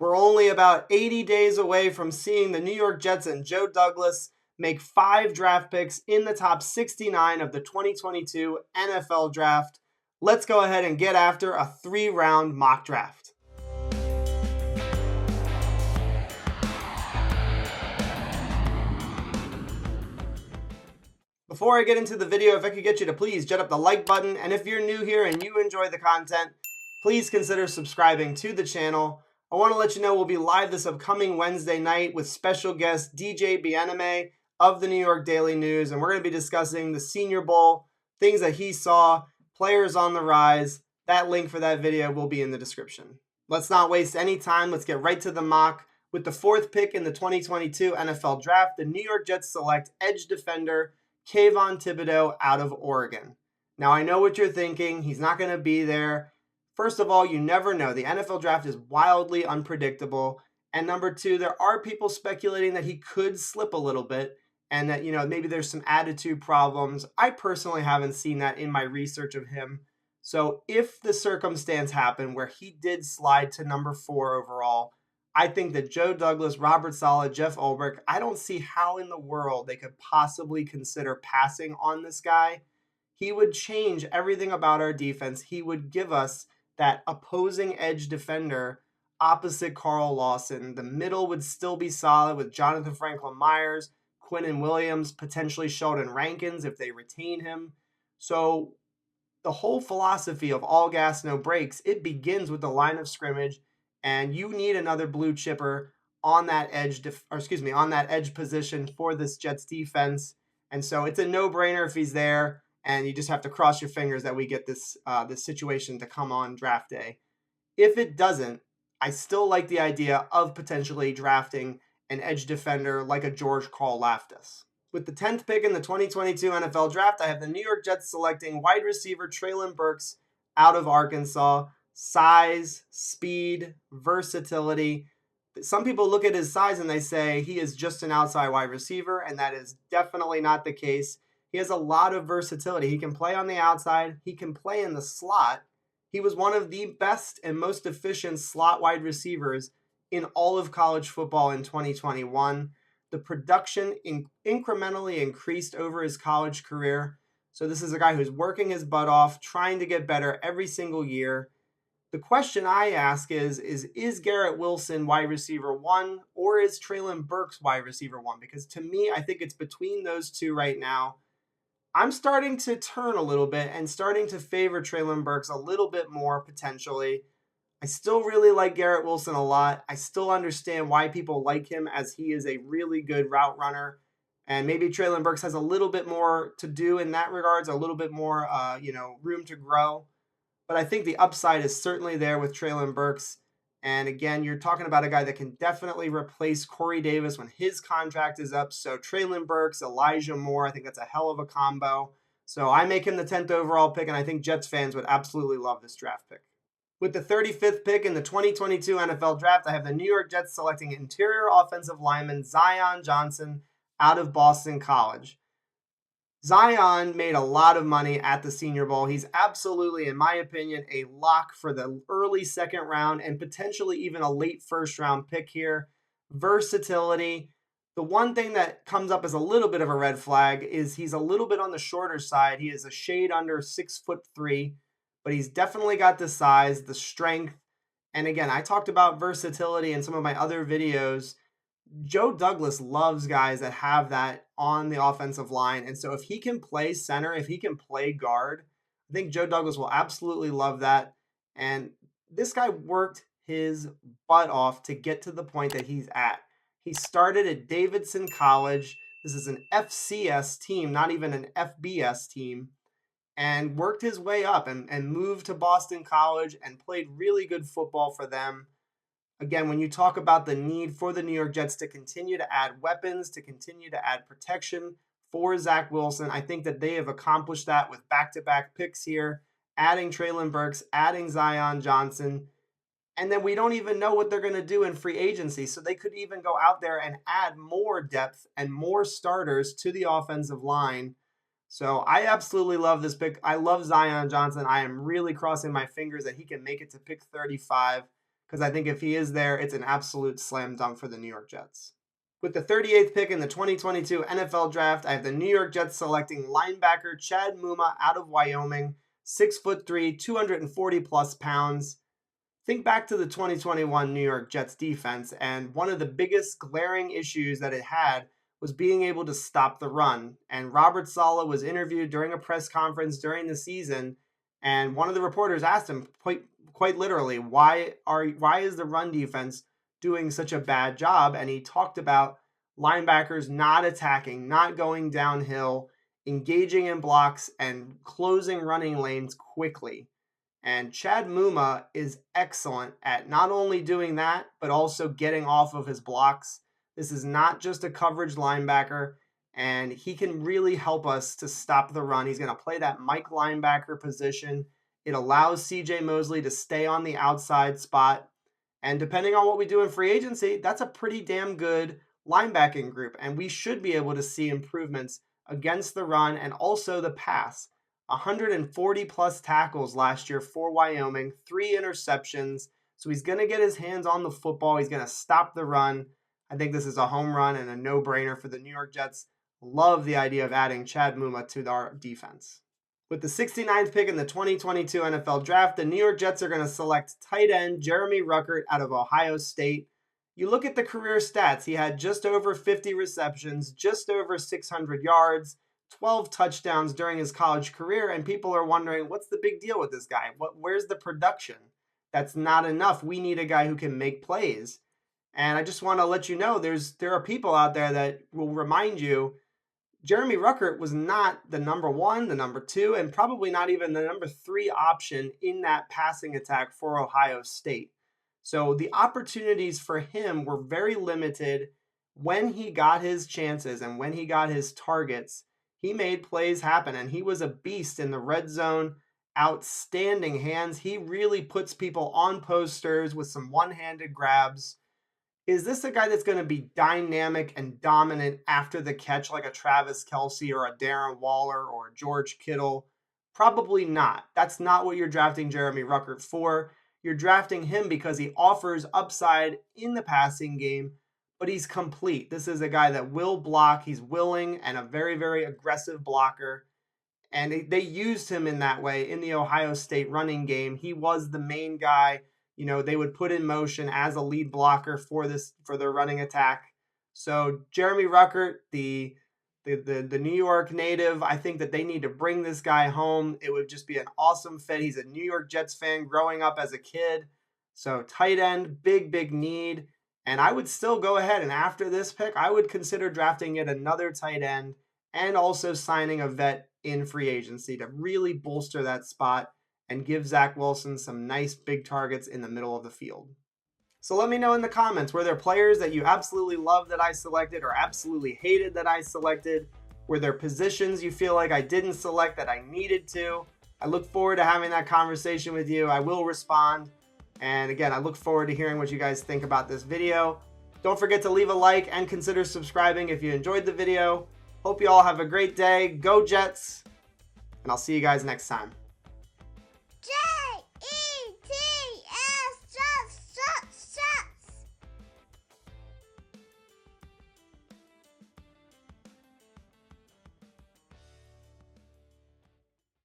We're only about 80 days away from seeing the New York Jets and Joe Douglas make 5 draft picks in the top 69 of the 2022 NFL Draft. Let's go ahead and get after a 3-round mock draft. Before I get into the video, if I could get you to please jet up the like button, and if you're new here and you enjoy the content, please consider subscribing to the channel. I want to let you know we'll be live this upcoming Wednesday night with special guest DJ Bieneme of the New York Daily News, and we're going to be discussing the Senior Bowl, things that he saw, players on the rise. That link for that video will be in the description. Let's not waste any time. Let's get right to the mock. With the 4th pick in the 2022 NFL Draft, the New York Jets select edge defender Kayvon Thibodeaux out of Oregon. Now, I know what you're thinking. He's not going to be there. First of all, you never know. The NFL Draft is wildly unpredictable. And number 2, there are people speculating that he could slip a little bit and that, maybe there's some attitude problems. I personally haven't seen that in my research of him. So if the circumstance happened where he did slide to number 4 overall, I think that Joe Douglas, Robert Saleh, Jeff Ulbrich, I don't see how in the world they could possibly consider passing on this guy. He would change everything about our defense. He would give us that opposing edge defender opposite Carl Lawson. The middle would still be solid with Jonathan Franklin Myers, Quinnen Williams, potentially Sheldon Rankins if they retain him. So the whole philosophy of all gas, no brakes, it begins with the line of scrimmage. And you need another blue chipper on that edge, on that edge position for this Jets defense. And so it's a no-brainer if he's there, and you just have to cross your fingers that we get this situation to come on draft day. If it doesn't, I still like the idea of potentially drafting an edge defender like a George Karlaftis. With the 10th pick in the 2022 NFL Draft, I have the New York Jets selecting wide receiver Treylon Burks out of Arkansas. Size, speed, versatility. Some people look at his size and they say he is just an outside wide receiver, and that is definitely not the case. He has a lot of versatility. He can play on the outside. He can play in the slot. He was one of the best and most efficient slot wide receivers in all of college football in 2021. The production incrementally increased over his college career. So this is a guy who's working his butt off, trying to get better every single year. The question I ask is Garrett Wilson wide receiver 1 or is Treylon Burks wide receiver 1? Because to me, I think it's between those two right now. I'm starting to turn a little bit and starting to favor Treylon Burks a little bit more potentially. I still really like Garrett Wilson a lot. I still understand why people like him as he is a really good route runner. And maybe Treylon Burks has a little bit more to do in that regards, a little bit more, room to grow. But I think the upside is certainly there with Treylon Burks. And again, you're talking about a guy that can definitely replace Corey Davis when his contract is up. So Treylon Burks, Elijah Moore, I think that's a hell of a combo. So I make him the 10th overall pick, and I think Jets fans would absolutely love this draft pick. With the 35th pick in the 2022 NFL Draft, I have the New York Jets selecting interior offensive lineman Zion Johnson out of Boston College. Zion made a lot of money at the Senior Bowl. He's absolutely, in my opinion, a lock for the early 2nd round and potentially even a late 1st round pick here. Versatility. The one thing that comes up as a little bit of a red flag is he's a little bit on the shorter side. He is a shade under 6'3", but he's definitely got the size, the strength. And again, I talked about versatility in some of my other videos. Joe Douglas loves guys that have that on the offensive line. And so if he can play center, if he can play guard, I think Joe Douglas will absolutely love that. And this guy worked his butt off to get to the point that he's at. He started at Davidson College. This is an FCS team, not even an FBS team, and worked his way up and moved to Boston College and played really good football for them. Again, when you talk about the need for the New York Jets to continue to add weapons, to continue to add protection for Zach Wilson, I think that they have accomplished that with back-to-back picks here, adding Treylon Burks, adding Zion Johnson, and then we don't even know what they're going to do in free agency. So they could even go out there and add more depth and more starters to the offensive line. So I absolutely love this pick. I love Zion Johnson. I am really crossing my fingers that he can make it to pick 35. because I think if he is there, it's an absolute slam dunk for the New York Jets. With the 38th pick in the 2022 NFL Draft, I have the New York Jets selecting linebacker Chad Muma out of Wyoming, 6'3", 240 plus pounds. Think back to the 2021 New York Jets defense, and one of the biggest glaring issues that it had was being able to stop the run. And Robert Saleh was interviewed during a press conference during the season, and one of the reporters asked him quite literally, why is the run defense doing such a bad job? And he talked about linebackers not attacking, not going downhill, engaging in blocks, and closing running lanes quickly. And Chad Muma is excellent at not only doing that, but also getting off of his blocks. This is not just a coverage linebacker, and he can really help us to stop the run. He's going to play that Mike linebacker position. It allows CJ Mosley to stay on the outside spot. And depending on what we do in free agency, that's a pretty damn good linebacking group. And we should be able to see improvements against the run and also the pass. 140 plus tackles last year for Wyoming, 3 interceptions. So he's going to get his hands on the football. He's going to stop the run. I think this is a home run and a no-brainer for the New York Jets. Love the idea of adding Chad Muma to our defense. With the 69th pick in the 2022 NFL Draft, the New York Jets are going to select tight end Jeremy Ruckert out of Ohio State. You look at the career stats, he had just over 50 receptions, just over 600 yards, 12 touchdowns during his college career, and people are wondering, what's the big deal with this guy? Where's the production? That's not enough. We need a guy who can make plays. And I just want to let you know, there are people out there that will remind you Jeremy Ruckert was not the number 1, the number 2, and probably not even the number 3 option in that passing attack for Ohio State. So the opportunities for him were very limited. When he got his chances and when he got his targets, he made plays happen, and he was a beast in the red zone. Outstanding hands. He really puts people on posters with some one-handed grabs. Is this a guy that's going to be dynamic and dominant after the catch like a Travis Kelce or a Darren Waller or a George Kittle? Probably not. That's not what you're drafting Jeremy Ruckert for. You're drafting him because he offers upside in the passing game, but he's complete. This is a guy that will block. He's willing and a very, very aggressive blocker. And they used him in that way in the Ohio State running game. He was the main guy, they would put in motion as a lead blocker for their running attack. So Jeremy Ruckert, the New York native, I think that they need to bring this guy home. It would just be an awesome fit. He's a New York Jets fan growing up as a kid. So tight end, big need. And I would still go ahead, and after this pick, I would consider drafting yet another tight end and also signing a vet in free agency to really bolster that spot and give Zach Wilson some nice big targets in the middle of the field. So let me know in the comments, were there players that you absolutely loved that I selected or absolutely hated that I selected? Were there positions you feel like I didn't select that I needed to? I look forward to having that conversation with you. I will respond. And again, I look forward to hearing what you guys think about this video. Don't forget to leave a like and consider subscribing if you enjoyed the video. Hope you all have a great day. Go Jets. And I'll see you guys next time.